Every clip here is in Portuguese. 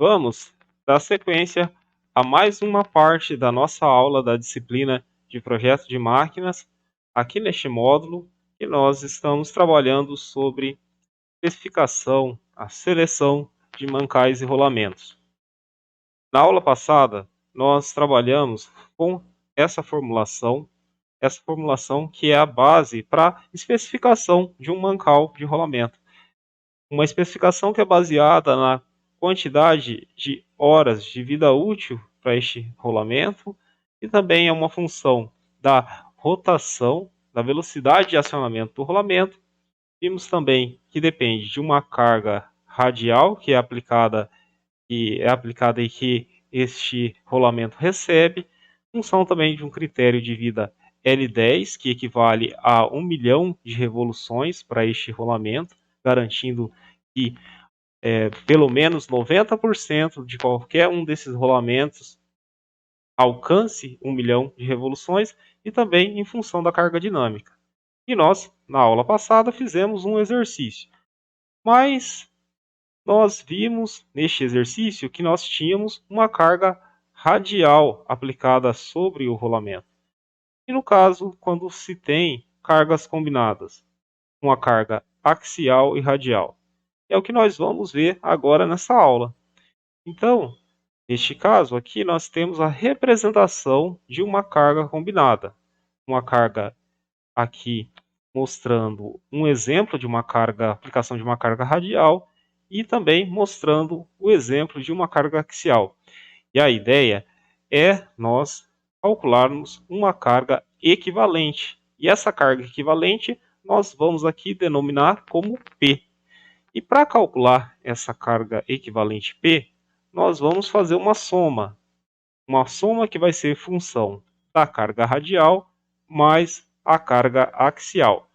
Vamos dar sequência a mais uma parte da nossa aula da disciplina de projeto de máquinas, aqui neste módulo, que nós estamos trabalhando sobre especificação, a seleção de mancais e rolamentos. Na aula passada, nós trabalhamos com essa formulação que é a base para a especificação de um mancal de rolamento. Uma especificação que é baseada na quantidade de horas de vida útil para este rolamento e também é uma função da rotação, da velocidade de acionamento do rolamento. Vimos também que depende de uma carga radial que é aplicada e que este rolamento recebe, função também de um critério de vida L10, que equivale a 1 milhão de revoluções para este rolamento, garantindo que pelo menos 90% de qualquer um desses rolamentos alcance 1 milhão de revoluções, e também em função da carga dinâmica. E nós, na aula passada, fizemos um exercício, mas nós vimos neste exercício que nós tínhamos uma carga radial aplicada sobre o rolamento. E no caso, quando se tem cargas combinadas, uma carga axial e radial. É o que nós vamos ver agora nessa aula. Então, neste caso aqui, nós temos a representação de uma carga combinada. Uma carga aqui mostrando um exemplo de uma carga, aplicação de uma carga radial, e também mostrando o exemplo de uma carga axial. E a ideia é nós calcularmos uma carga equivalente. E essa carga equivalente nós vamos aqui denominar como P. E para calcular essa carga equivalente P, nós vamos fazer uma soma que vai ser função da carga radial mais a carga axial.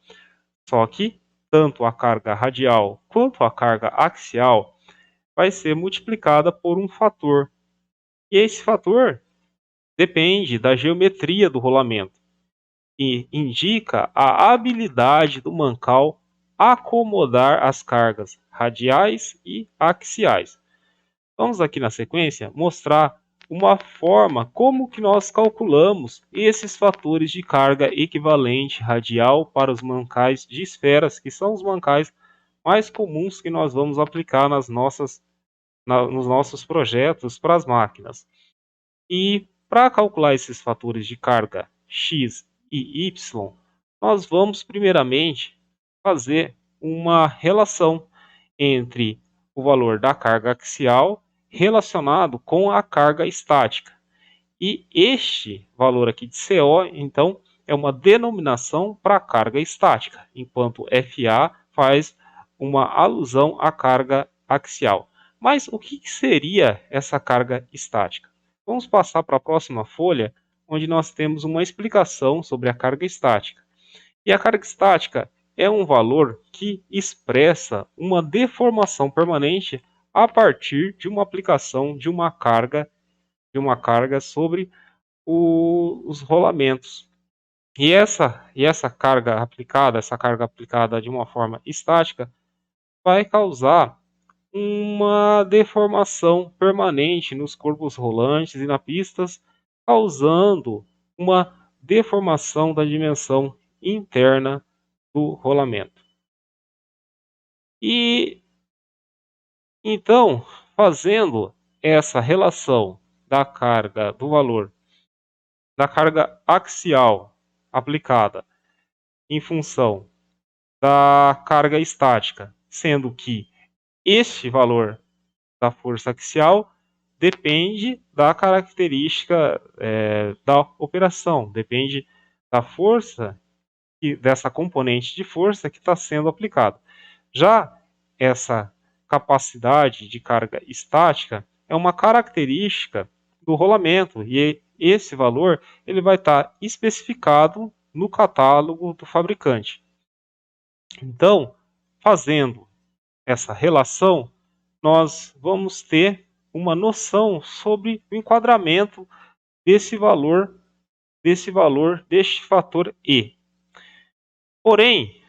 Só que tanto a carga radial quanto a carga axial vai ser multiplicada por um fator. E esse fator depende da geometria do rolamento e indica a habilidade do mancal acomodar as cargas radiais e axiais. Vamos aqui na sequência mostrar uma forma como que nós calculamos esses fatores de carga equivalente radial para os mancais de esferas, que são os mancais mais comuns que nós vamos aplicar nos nossos projetos para as máquinas. E para calcular esses fatores de carga X e Y, nós vamos primeiramente fazer uma relação entre o valor da carga axial relacionado com a carga estática. E este valor aqui de CO, então, é uma denominação para a carga estática, enquanto FA faz uma alusão à carga axial. Mas o que seria essa carga estática? Vamos passar para a próxima folha, onde nós temos uma explicação sobre a carga estática. E a carga estática é um valor que expressa uma deformação permanente a partir de uma aplicação de uma carga sobre os rolamentos. E essa carga aplicada de uma forma estática, vai causar uma deformação permanente nos corpos rolantes e nas pistas, causando uma deformação da dimensão interna do rolamento. E então, fazendo essa relação do valor da carga axial aplicada em função da carga estática, sendo que este valor da força axial depende da característica da operação, depende da força dessa componente de força que está sendo aplicada. Já essa capacidade de carga estática é uma característica do rolamento, e esse valor ele vai estar especificado no catálogo do fabricante. Então, fazendo essa relação, nós vamos ter uma noção sobre o enquadramento deste fator E. Porém,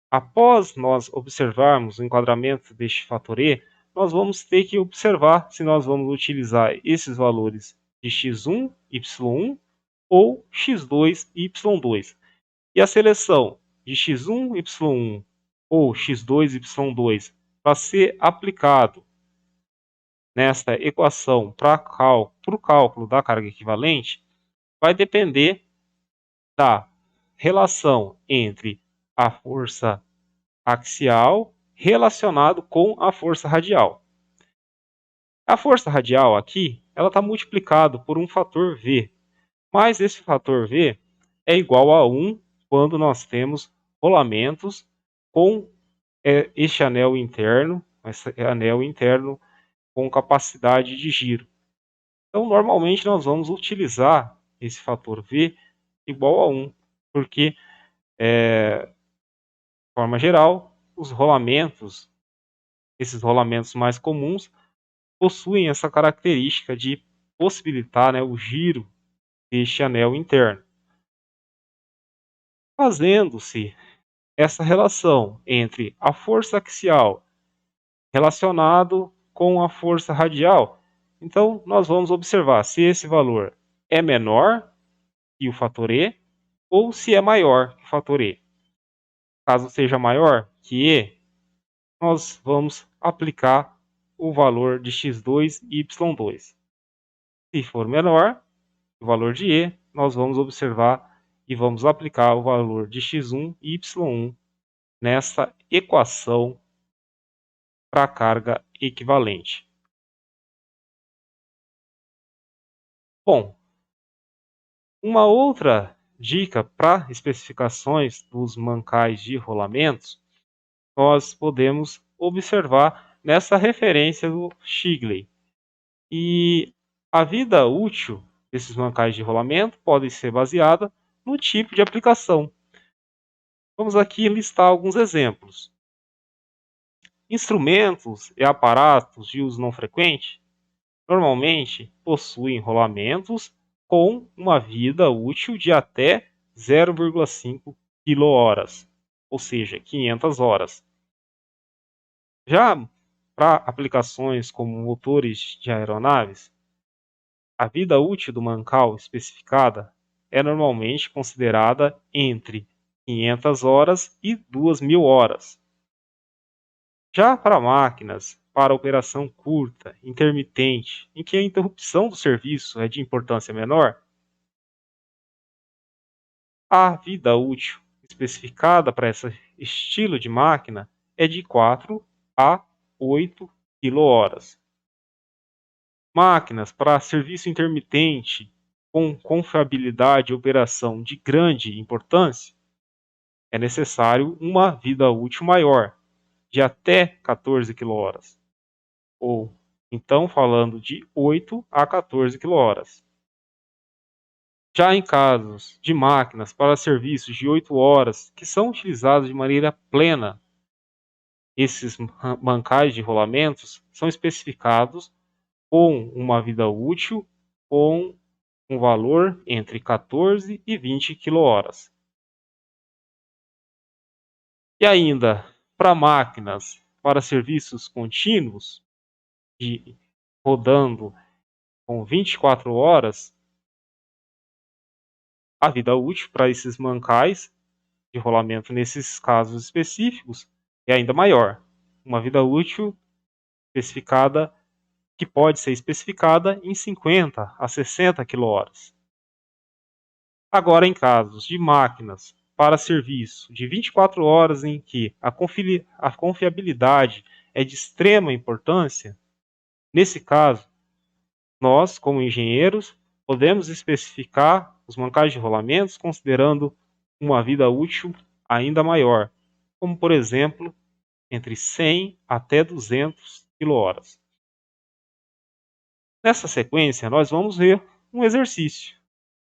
após nós observarmos o enquadramento deste fator E, nós vamos ter que observar se nós vamos utilizar esses valores de x1, y1 ou x2, y2. E a seleção de x1, y1 ou x2, y2 para ser aplicado nesta equação para o cálculo da carga equivalente vai depender da relação entre a força axial relacionado com a força radial. A força radial aqui, ela está multiplicada por um fator V, mas esse fator V é igual a 1 quando nós temos rolamentos com este anel interno com capacidade de giro. Então, normalmente nós vamos utilizar esse fator V igual a 1, porque, de forma geral, esses rolamentos mais comuns, possuem essa característica de possibilitar, o giro deste anel interno. Fazendo-se essa relação entre a força axial relacionado com a força radial, então nós vamos observar se esse valor é menor que o fator E ou se é maior que o fator E. Caso seja maior que E, nós vamos aplicar o valor de x2 e y2. Se for menor que o valor de E, nós vamos observar e vamos aplicar o valor de x1 e y1 nessa equação para a carga equivalente. Bom, uma outra dica para especificações dos mancais de rolamentos, nós podemos observar nessa referência do Shigley. E a vida útil desses mancais de rolamento pode ser baseada no tipo de aplicação. Vamos aqui listar alguns exemplos. Instrumentos e aparatos de uso não frequente normalmente possuem rolamentos com uma vida útil de até 0,5 kWh, ou seja, 500 horas. Já para aplicações como motores de aeronaves, a vida útil do mancal especificada é normalmente considerada entre 500 horas e 2.000 horas. Já para máquinas para operação curta, intermitente, em que a interrupção do serviço é de importância menor, a vida útil especificada para esse estilo de máquina é de 4 a 8 kWh. Máquinas para serviço intermitente com confiabilidade e operação de grande importância, é necessário uma vida útil maior, de até 14 kWh, ou então falando de 8 a 14 kWh. Já em casos de máquinas para serviços de 8 horas que são utilizados de maneira plena, esses mancais de rolamentos são especificados com uma vida útil com um valor entre 14 e 20 kWh. E ainda, para máquinas para serviços contínuos, rodando com 24 horas, a vida útil para esses mancais de rolamento nesses casos específicos é ainda maior. Uma vida útil especificada que pode ser especificada em 50 a 60 kWh. Agora, em casos de máquinas para serviço de 24 horas em que a confiabilidade é de extrema importância, nesse caso, nós, como engenheiros, podemos especificar os mancais de rolamentos considerando uma vida útil ainda maior, como, por exemplo, entre 100 até 200 kWh. Nessa sequência, nós vamos ver um exercício.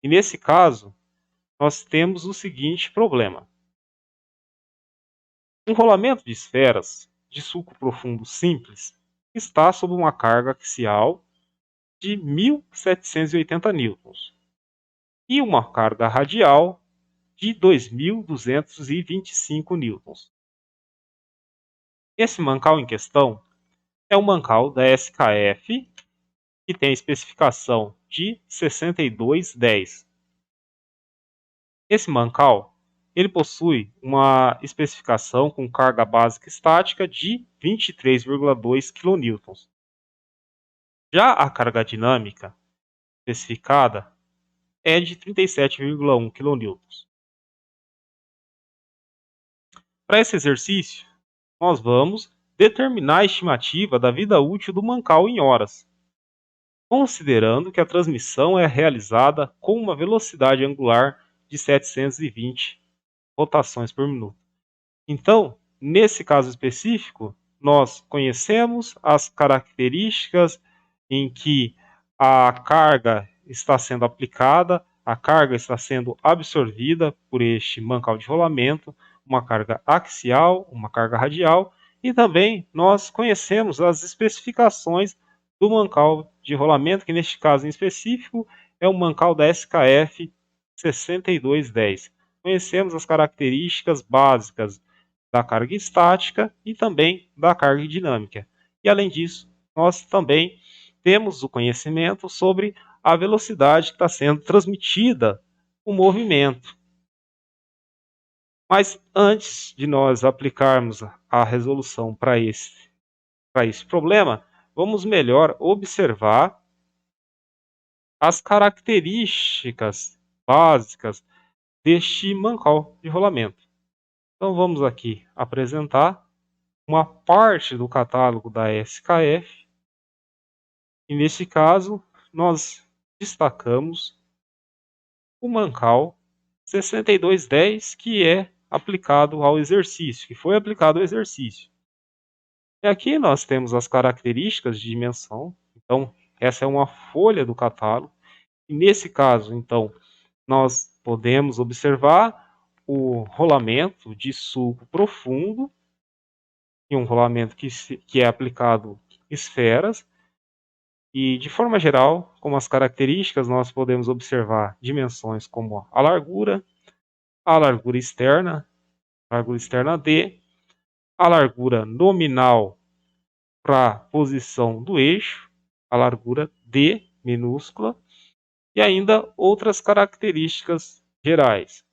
E nesse caso, nós temos o seguinte problema. Um rolamento de esferas de sulco profundo simples está sob uma carga axial de 1.780 newtons e uma carga radial de 2.225 newtons. Esse mancal em questão é um mancal da SKF que tem a especificação de 6210. Esse mancal ele possui uma especificação com carga básica estática de 23,2 kN. Já a carga dinâmica especificada é de 37,1 kN. Para esse exercício, nós vamos determinar a estimativa da vida útil do mancal em horas, considerando que a transmissão é realizada com uma velocidade angular de 720 rotações por minuto. Então, nesse caso específico, nós conhecemos as características em que a carga está sendo aplicada, a carga está sendo absorvida por este mancal de rolamento, uma carga axial, uma carga radial, e também nós conhecemos as especificações do mancal de rolamento, que neste caso em específico é o mancal da SKF 6210. Conhecemos as características básicas da carga estática e também da carga dinâmica. E além disso, nós também temos o conhecimento sobre a velocidade que está sendo transmitida o movimento. Mas antes de nós aplicarmos a resolução para esse problema, vamos melhor observar as características básicas deste mancal de rolamento. Então vamos aqui apresentar uma parte do catálogo da SKF, e nesse caso nós destacamos o mancal 6210, que é aplicado ao exercício, que foi aplicado ao exercício. E aqui nós temos as características de dimensão. Então essa é uma folha do catálogo, e nesse caso então nós podemos observar o rolamento de sulco profundo, e um rolamento que é aplicado esferas. E, de forma geral, como as características, nós podemos observar dimensões como a largura externa, largura externa D, a largura nominal para a posição do eixo, a largura D minúscula, e ainda outras características gerais.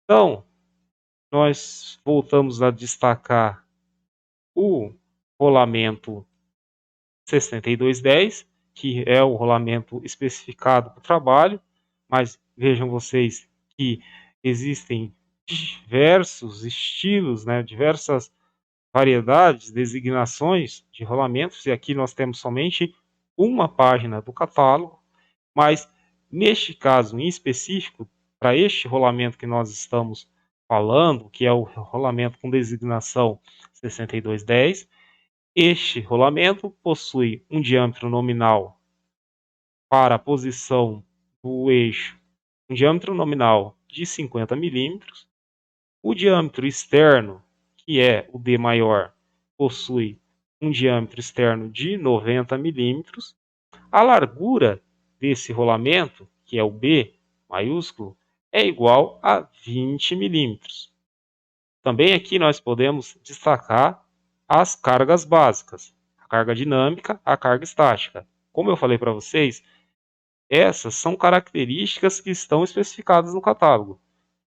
Então, nós voltamos a destacar o rolamento 6210, que é o rolamento especificado para o trabalho, mas vejam vocês que existem diversos estilos, né, diversas variedades, designações de rolamentos, e aqui nós temos somente uma página do catálogo, mas neste caso em específico, para este rolamento que nós estamos falando, que é o rolamento com designação 6210, este rolamento possui um diâmetro nominal para a posição do eixo, um diâmetro nominal de 50 milímetros. O diâmetro externo, que é o D maior, possui um diâmetro externo de 90 milímetros. A largura desse rolamento, que é o B maiúsculo, é igual a 20 milímetros. Também aqui nós podemos destacar as cargas básicas, a carga dinâmica, a carga estática. Como eu falei para vocês, essas são características que estão especificadas no catálogo,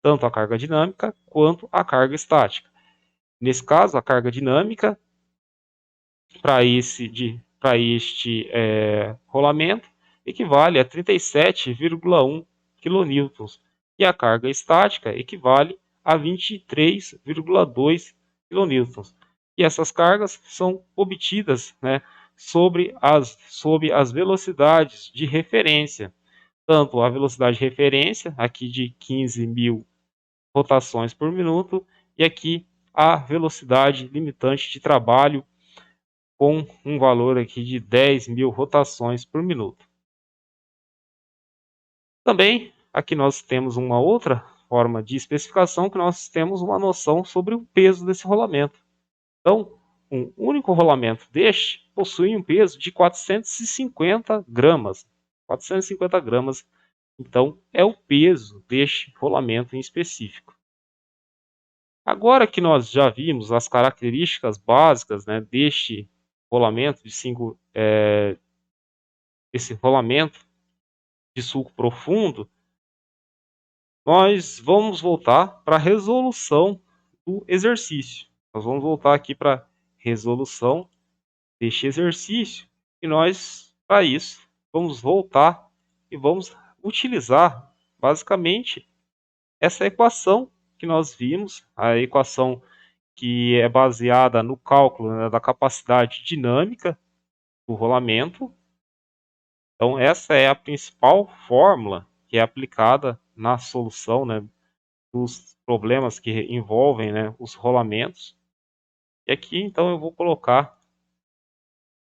tanto a carga dinâmica quanto a carga estática. Nesse caso, a carga dinâmica para este rolamento equivale a 37,1 kN, e a carga estática equivale a 23,2 kN. E essas cargas são obtidas, né, sob as velocidades de referência. Tanto a velocidade de referência, aqui de 15.000 rotações por minuto, e aqui a velocidade limitante de trabalho, com um valor aqui de 10.000 rotações por minuto. Também aqui nós temos uma outra forma de especificação, que nós temos uma noção sobre o peso desse rolamento. Então, um único rolamento deste possui um peso de 450 gramas. 450 gramas, então, é o peso deste rolamento em específico. Agora que nós já vimos as características básicas, né, deste rolamento de 5, esse rolamento de sulco profundo, nós vamos voltar para a resolução do exercício. Nós vamos voltar aqui para a resolução deste exercício e nós, para isso, vamos voltar e vamos utilizar basicamente essa equação que nós vimos, a equação que é baseada no cálculo, né, da capacidade dinâmica do rolamento. Então, essa é a principal fórmula que é aplicada na solução, né, dos problemas que envolvem, né, os rolamentos. E aqui, então, eu vou colocar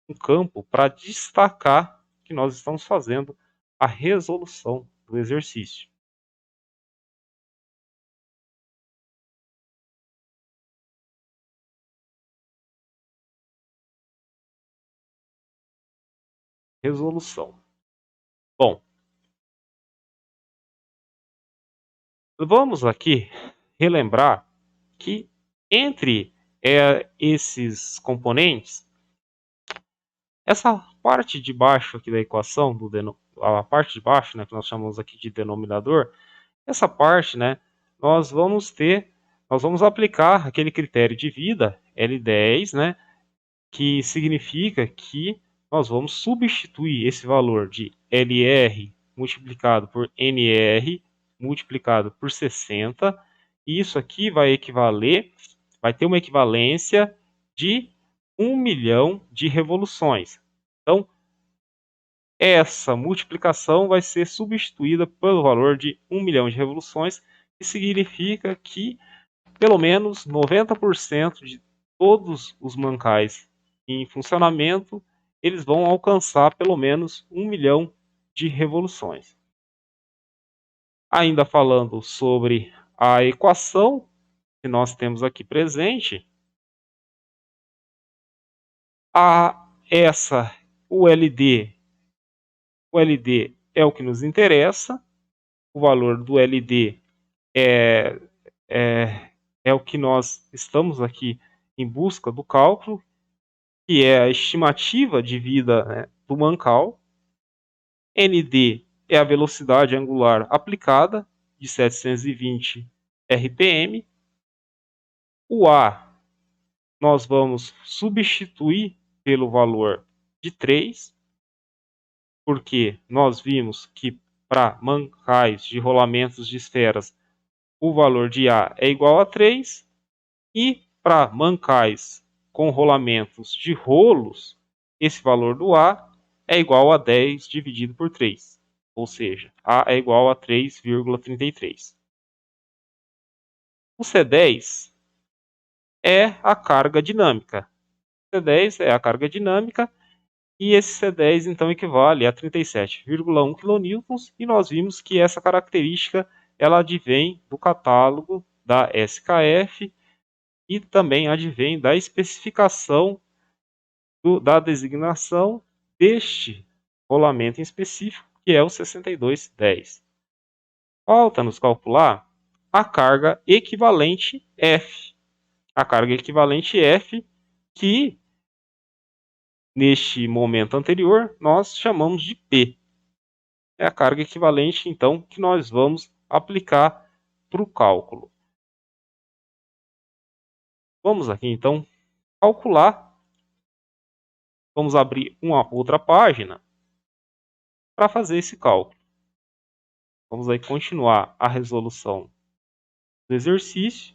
um campo para destacar que nós estamos fazendo a resolução do exercício. Resolução. Bom, vamos aqui relembrar que entre esses componentes, essa parte de baixo aqui da equação, a parte de baixo, né, que nós chamamos aqui de denominador, essa parte, né, nós vamos aplicar aquele critério de vida, L10, né, que significa que nós vamos substituir esse valor de LR multiplicado por NR multiplicado por 60, e isso aqui vai ter uma equivalência de 1 milhão de revoluções. Então, essa multiplicação vai ser substituída pelo valor de 1 milhão de revoluções, que significa que pelo menos 90% de todos os mancais em funcionamento, eles vão alcançar pelo menos 1 milhão de revoluções. Ainda falando sobre a equação que nós temos aqui presente, essa, o LD é o que nos interessa, o valor do LD é, é o que nós estamos aqui em busca do cálculo, que é a estimativa de vida, né, do mancal. ND é a velocidade angular aplicada, de 720 RPM. O A nós vamos substituir pelo valor de 3, porque nós vimos que para mancais de rolamentos de esferas o valor de A é igual a 3, e para mancais com rolamentos de rolos, esse valor do A é igual a 10 dividido por 3, ou seja, A é igual a 3,33. O C10 é a carga dinâmica. O C10 é a carga dinâmica e esse C10 então equivale a 37,1 kN, e nós vimos que essa característica ela advém do catálogo da SKF e também advém da especificação da designação deste rolamento em específico, que é o 6210. Falta-nos calcular a carga equivalente F. A carga equivalente F, que neste momento anterior nós chamamos de P. É a carga equivalente, então, que nós vamos aplicar para o cálculo. Vamos aqui, então, calcular. Vamos abrir uma outra página para fazer esse cálculo. Vamos aí continuar a resolução do exercício.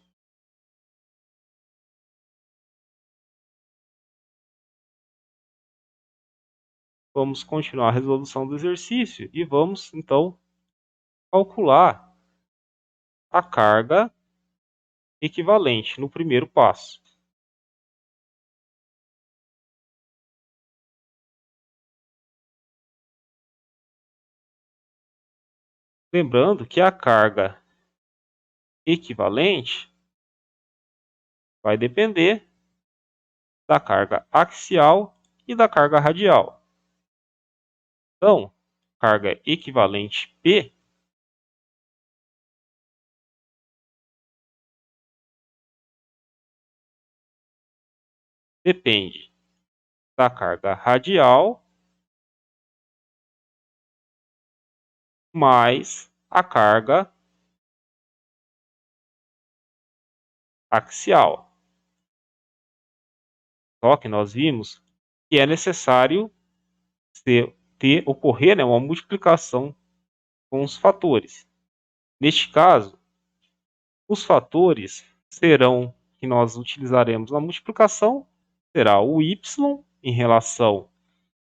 Vamos continuar a resolução do exercício e vamos, então, calcular a carga equivalente no primeiro passo. Lembrando que a carga equivalente vai depender da carga axial e da carga radial. Então, carga equivalente P depende da carga radial mais a carga axial. Só que nós vimos que é necessário ocorrer, né, uma multiplicação com os fatores. Neste caso, os fatores serão que nós utilizaremos na multiplicação será o y em relação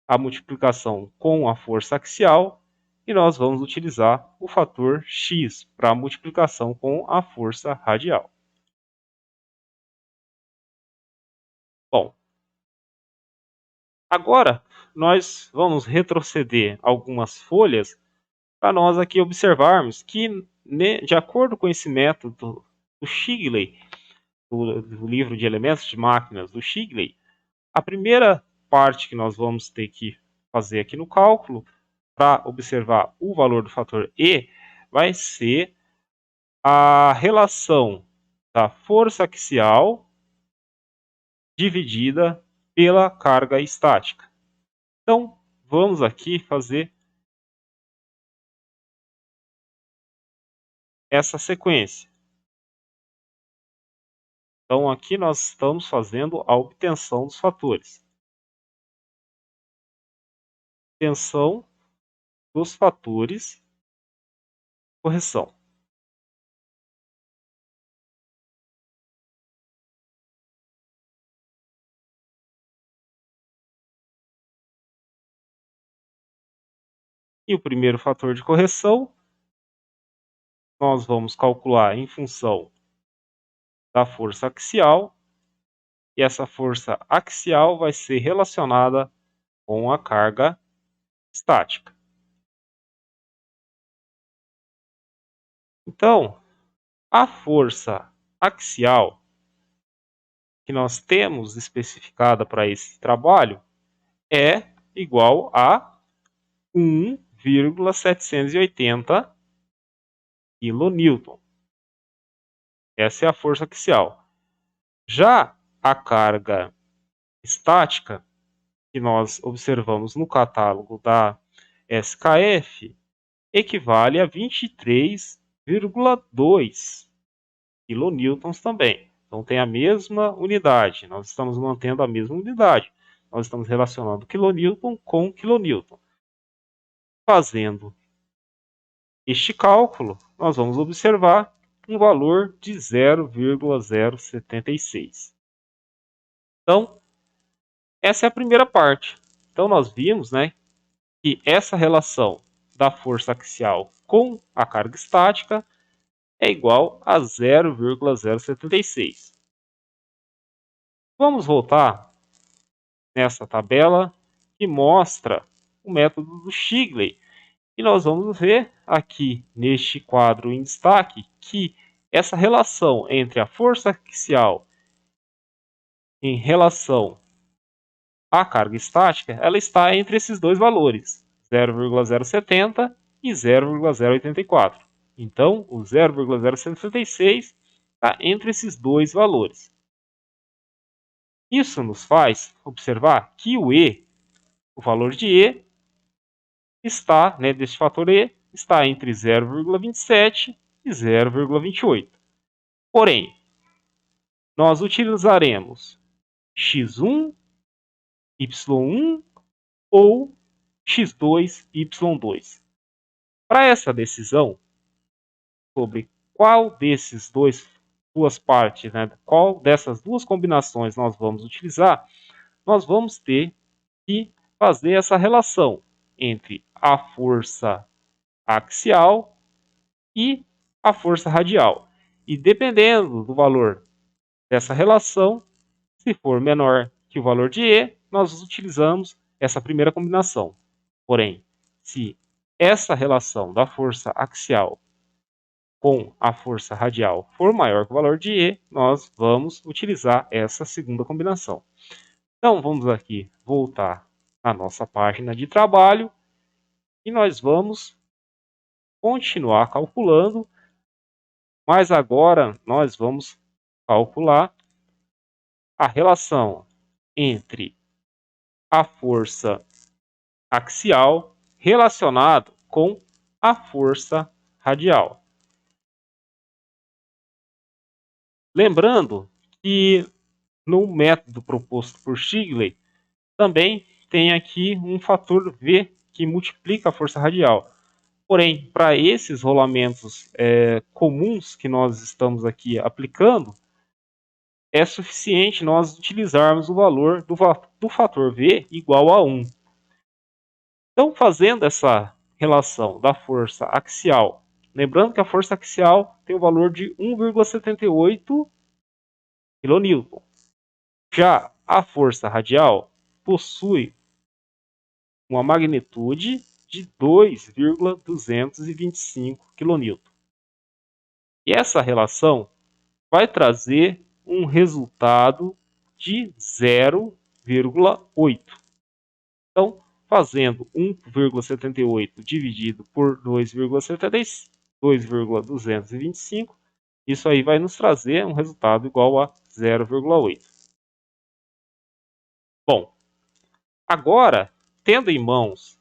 à multiplicação com a força axial e nós vamos utilizar o fator x para a multiplicação com a força radial. Bom, agora nós vamos retroceder algumas folhas para nós aqui observarmos que, de acordo com esse método do Shigley, do livro de elementos de máquinas do Shigley, a primeira parte que nós vamos ter que fazer aqui no cálculo para observar o valor do fator E vai ser a relação da força axial dividida pela carga estática. Então, vamos aqui fazer essa sequência. Então, aqui nós estamos fazendo a obtenção dos fatores. Obtenção dos fatores, correção. E o primeiro fator de correção, nós vamos calcular em função da força axial, e essa força axial vai ser relacionada com a carga estática. Então, a força axial que nós temos especificada para esse trabalho é igual a 1,780 kN. Essa é a força axial. Já a carga estática, que nós observamos no catálogo da SKF, equivale a 23,2 kN também. Então tem a mesma unidade, nós estamos mantendo a mesma unidade. Nós estamos relacionando kN com kN. Fazendo este cálculo, nós vamos observar um valor de 0,076. Então, essa é a primeira parte. Então, nós vimos, né, que essa relação da força axial com a carga estática é igual a 0,076. Vamos voltar nessa tabela que mostra o método do Shigley. E nós vamos ver aqui neste quadro em destaque que essa relação entre a força axial em relação à carga estática, ela está entre esses dois valores, 0,070 e 0,084. Então, o 0,076 está entre esses dois valores. Isso nos faz observar que o E, o valor de E, está, né, deste fator E, está entre 0,27 e 0,28. Porém, nós utilizaremos x1, y1 ou x2, y2. Para essa decisão sobre qual desses duas partes, né, qual dessas duas combinações nós vamos utilizar, nós vamos ter que fazer essa relação entre a força axial e a força radial. E dependendo do valor dessa relação, se for menor que o valor de E, nós utilizamos essa primeira combinação. Porém, se essa relação da força axial com a força radial for maior que o valor de E, nós vamos utilizar essa segunda combinação. Então, vamos aqui voltar à nossa página de trabalho e nós vamos continuar calculando, mas agora nós vamos calcular a relação entre a força axial relacionado com a força radial. Lembrando que no método proposto por Stigley também tem aqui um fator V que multiplica a força radial. Porém, para esses rolamentos comuns que nós estamos aqui aplicando, é suficiente nós utilizarmos o valor do fator V igual a 1. Então, fazendo essa relação da força axial, lembrando que a força axial tem o valor de 1,78 kN. Já a força radial possui uma magnitude de 2,225 kN. E essa relação vai trazer um resultado de 0,8. Então, fazendo 1,78 dividido por 2,225, isso aí vai nos trazer um resultado igual a 0,8. Bom, agora, tendo em mãos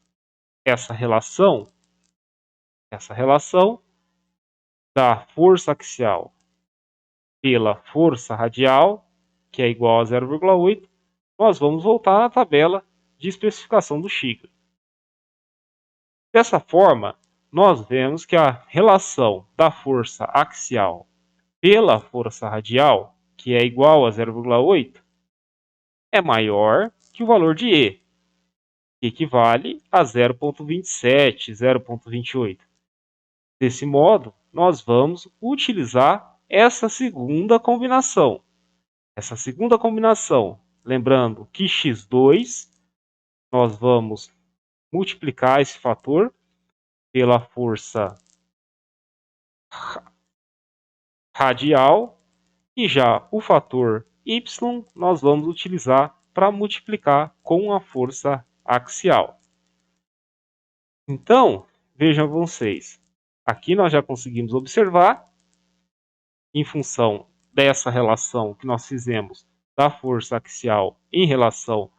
essa relação da força axial pela força radial, que é igual a 0,8, nós vamos voltar na tabela de especificação do Stigley. Dessa forma, nós vemos que a relação da força axial pela força radial, que é igual a 0,8, é maior que o valor de E, que equivale a 0,27, 0,28. Desse modo, nós vamos utilizar essa segunda combinação. Lembrando que x2, nós vamos multiplicar esse fator pela força radial, e já o fator y nós vamos utilizar para multiplicar com a força axial. Então, vejam vocês, aqui nós já conseguimos observar, em função dessa relação que nós fizemos da força axial em relação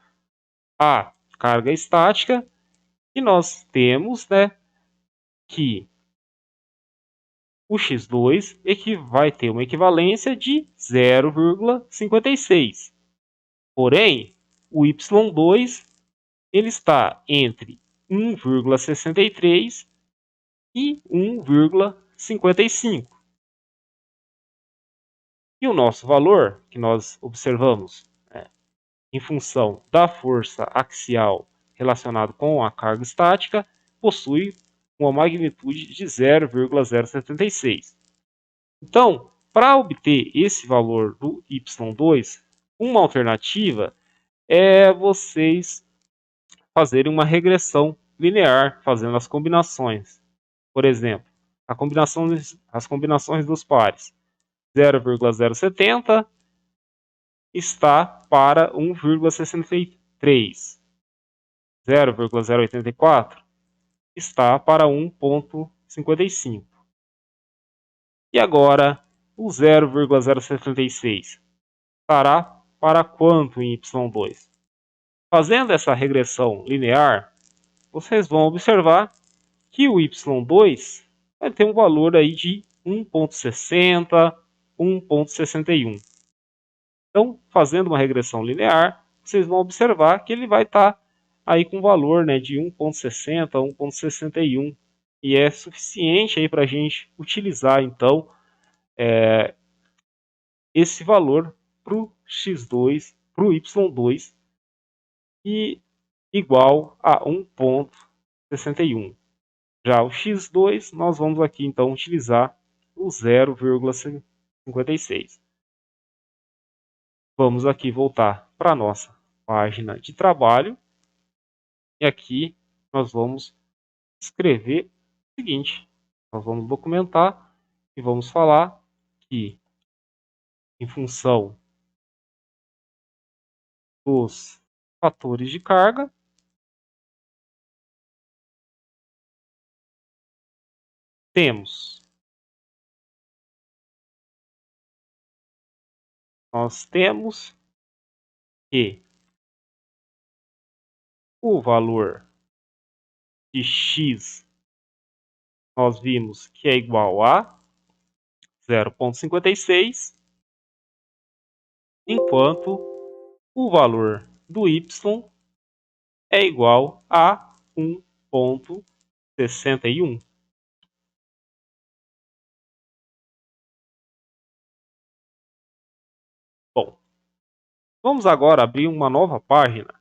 à carga estática, que nós temos, que o x2 vai ter uma equivalência de 0,56. Porém, o y2 ele está entre 1,63 e 1,55. E o nosso valor, que nós observamos em função da força axial relacionado com a carga estática, possui uma magnitude de 0,076. Então, para obter esse valor do y2, uma alternativa é vocês fazerem uma regressão linear, fazendo as combinações. Por exemplo, as combinações dos pares 0,070 está para 1,63. 0,084 está para 1,55. E agora, o 0,076 estará para quanto em y2? Fazendo essa regressão linear, vocês vão observar que o y2 vai ter um valor aí de 1,60, 1,61. Então, fazendo uma regressão linear, vocês vão observar que ele vai estar aí com um valor de 1,60, 1,61. E é suficiente aí para a gente utilizar, então, esse valor para o x2, para o y2, e igual a 1,61. Já o x2, nós vamos aqui então utilizar o 0,56. Vamos aqui voltar para a nossa página de trabalho. E aqui nós vamos escrever o seguinte. Nós vamos documentar e vamos falar que, em função dos fatores de carga, nós temos que o valor de x nós vimos que é igual a 0,56, enquanto o valor do y é igual a 1,61. Bom, vamos agora abrir uma nova página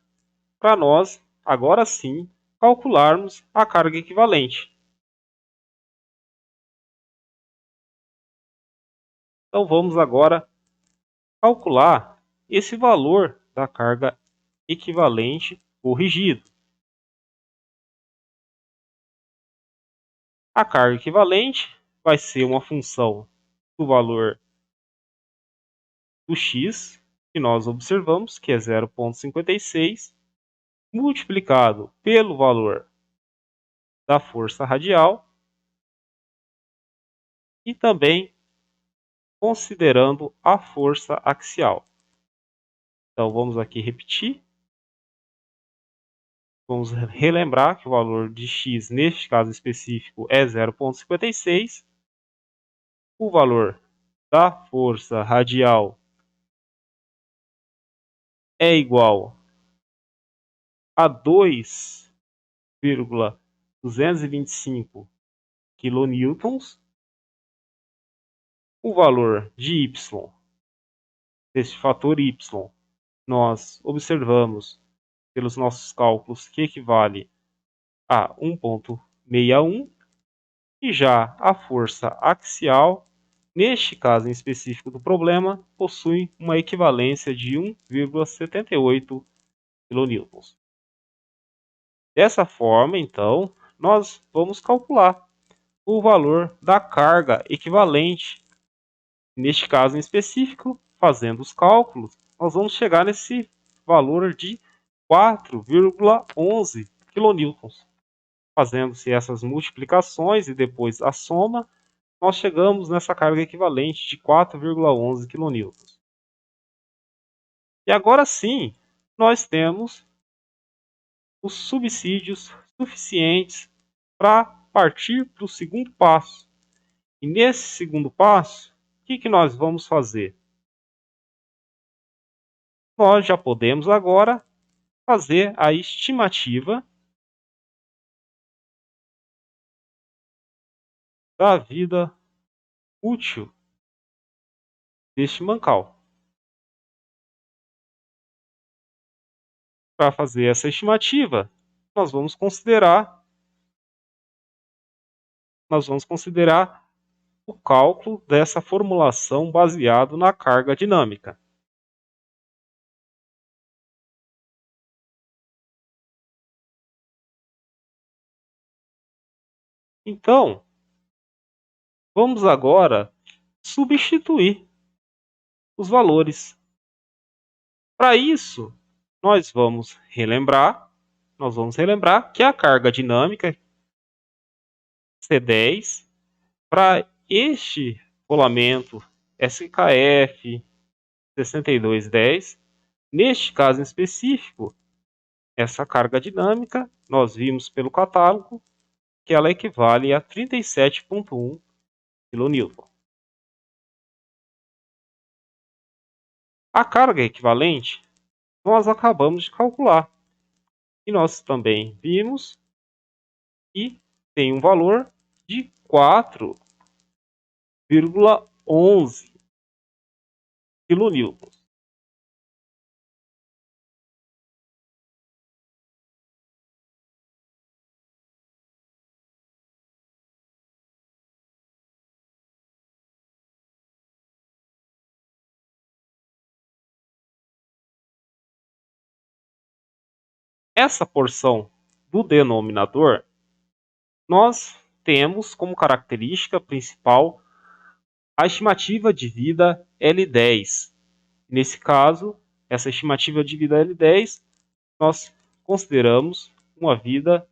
para nós, agora sim, calcularmos a carga equivalente. Então vamos agora calcular esse valor da carga equivalente corrigido. A carga equivalente vai ser uma função do valor do x, que nós observamos, que é 0,56, multiplicado pelo valor da força radial e também considerando a força axial. Então vamos aqui repetir. Vamos relembrar que o valor de x, neste caso específico, é 0,56. O valor da força radial é igual a 2,225 kN. O valor de y, desse fator y, nós observamos pelos nossos cálculos que equivale a 1,61, e já a força axial, neste caso em específico do problema, possui uma equivalência de 1,78 kN. Dessa forma, então, nós vamos calcular o valor da carga equivalente. Neste caso em específico, fazendo os cálculos, nós vamos chegar nesse valor de 4,11 kN. Fazendo-se essas multiplicações e depois a soma, nós chegamos nessa carga equivalente de 4,11 kN. E agora sim, nós temos os subsídios suficientes para partir para o segundo passo. E nesse segundo passo, o que nós vamos fazer? Nós já podemos agora fazer a estimativa da vida útil deste mancal. Para fazer essa estimativa, nós vamos considerar o cálculo dessa formulação baseado na carga dinâmica. Então, vamos agora substituir os valores. Para isso, nós vamos relembrar que a carga dinâmica C10, para este rolamento SKF 6210, neste caso em específico, essa carga dinâmica, nós vimos pelo catálogo que ela equivale a 37,1 kN. A carga equivalente nós acabamos de calcular e nós também vimos que tem um valor de 4,11 kN. Essa porção do denominador, nós temos como característica principal a estimativa de vida L10. Nesse caso, essa estimativa de vida L10, nós consideramos uma vida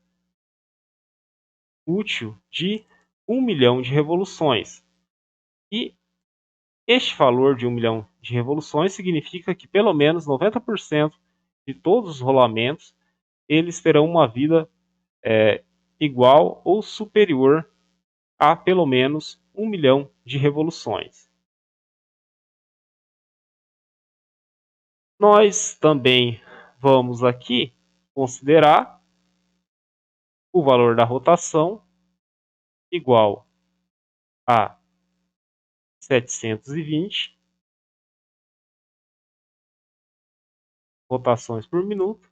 útil de 1 milhão de revoluções. E este valor de 1 milhão de revoluções significa que pelo menos 90% de todos os rolamentos eles terão uma vida igual ou superior a pelo menos 1 milhão de revoluções. Nós também vamos aqui considerar o valor da rotação igual a 720 rotações por minuto.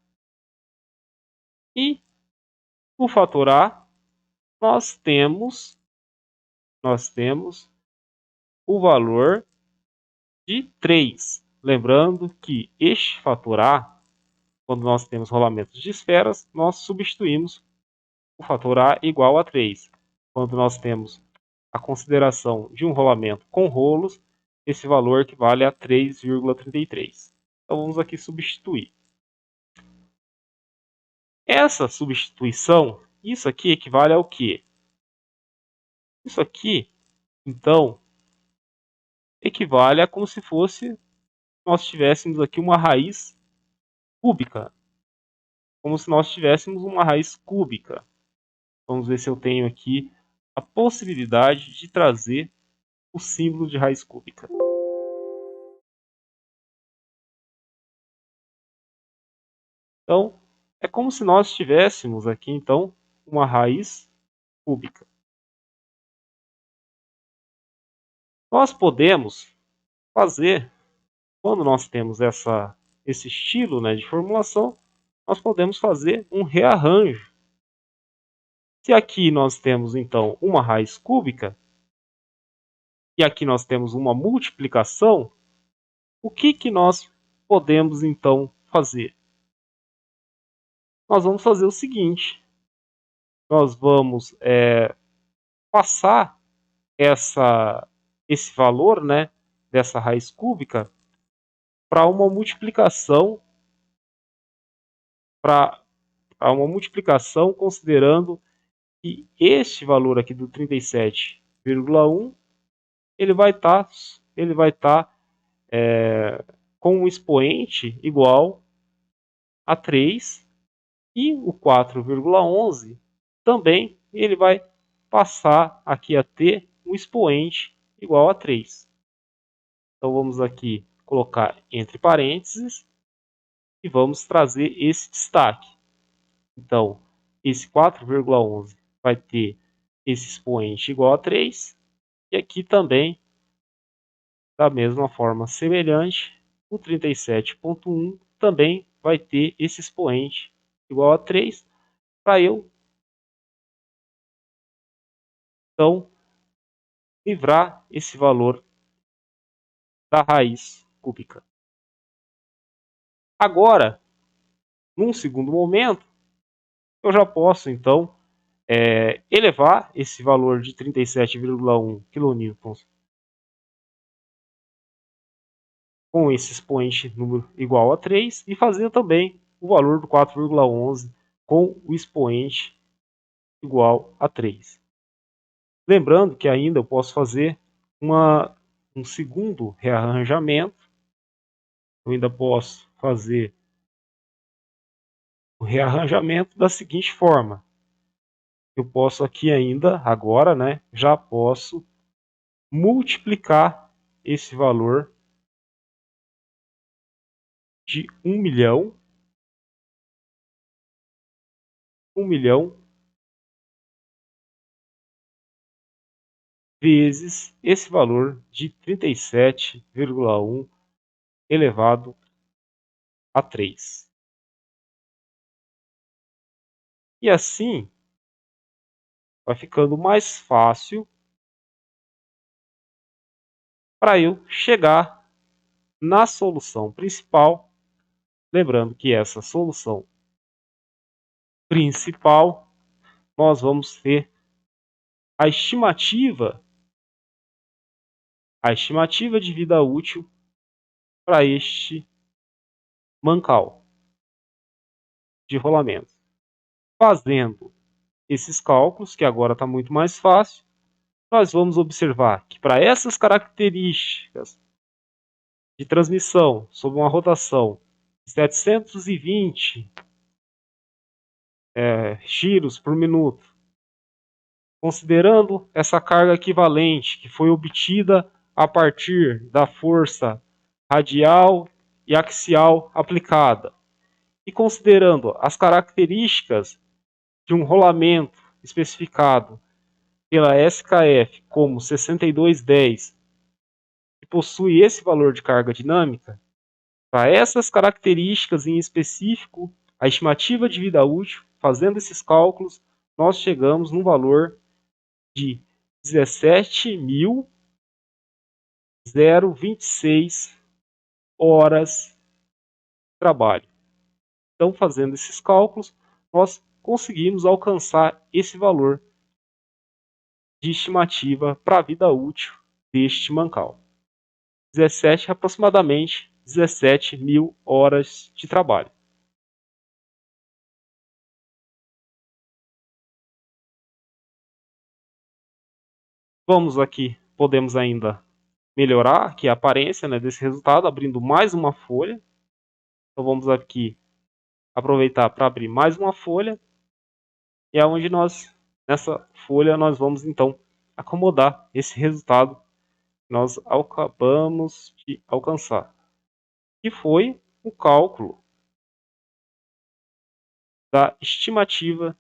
E o fator A, nós temos o valor de 3. Lembrando que este fator A, quando nós temos rolamentos de esferas, nós substituímos o fator A igual a 3. Quando nós temos a consideração de um rolamento com rolos, esse valor equivale a 3,33. Então vamos aqui substituir. Essa substituição, isso aqui equivale ao quê? Isso aqui, então, equivale a como se fosse nós tivéssemos aqui uma raiz cúbica. Como se nós tivéssemos uma raiz cúbica. Vamos ver se eu tenho aqui a possibilidade de trazer o símbolo de raiz cúbica. Então, é como se nós tivéssemos aqui, então, uma raiz cúbica. Nós podemos fazer, quando nós temos esse estilo, né, de formulação, nós podemos fazer um rearranjo. Se aqui nós temos, então, uma raiz cúbica, e aqui nós temos uma multiplicação, o que nós podemos, então, fazer? Nós vamos fazer o seguinte, nós vamos passar esse valor, né, dessa raiz cúbica para uma multiplicação, considerando que este valor aqui do 37,1 ele vai estar com um expoente igual a 3, e o 4,11 também ele vai passar aqui a ter um expoente igual a 3. Então vamos aqui colocar entre parênteses e vamos trazer esse destaque. Então, esse 4,11 vai ter esse expoente igual a 3, e aqui também, da mesma forma semelhante, o 37,1 também vai ter esse expoente igual a 3, para eu, então, livrar esse valor da raiz cúbica. Agora, num segundo momento, eu já posso, então, elevar esse valor de 37,1 kN com esse expoente número igual a 3 e fazer também o valor do 4,11 com o expoente igual a 3. Lembrando que ainda eu posso fazer um segundo rearranjamento. Eu ainda posso fazer o rearranjamento da seguinte forma. Eu posso aqui ainda, agora, né, já posso multiplicar esse valor de 1 milhão vezes esse valor de 37,1 elevado a 3. E assim vai ficando mais fácil para eu chegar na solução principal. Lembrando que essa solução principal, nós vamos ter a estimativa de vida útil para este mancal de rolamento. Fazendo esses cálculos, que agora está muito mais fácil, nós vamos observar que para essas características de transmissão sob uma rotação de 720 giros por minuto. Considerando essa carga equivalente que foi obtida a partir da força radial e axial aplicada, e considerando as características de um rolamento especificado pela SKF como 6210, que possui esse valor de carga dinâmica, para essas características em específico, a estimativa de vida útil, fazendo esses cálculos, nós chegamos num valor de 17.026 horas de trabalho. Então, fazendo esses cálculos, nós conseguimos alcançar esse valor de estimativa para a vida útil deste mancal. Aproximadamente 17.000 horas de trabalho. Vamos aqui, podemos ainda melhorar aqui a aparência, né, desse resultado, abrindo mais uma folha. Então vamos aqui aproveitar para abrir mais uma folha. E é onde nessa folha, nós vamos então acomodar esse resultado que nós acabamos de alcançar, que foi o cálculo da estimativa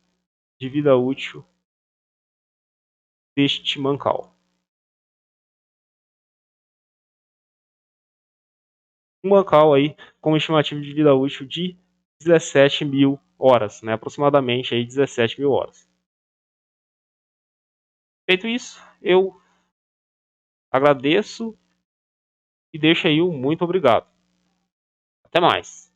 de vida útil deste mancal. Um mancal aí com estimativa de vida útil de 17.000 horas, né? Aproximadamente aí 17.000 horas. Feito isso, eu agradeço e deixo aí um muito obrigado. Até mais.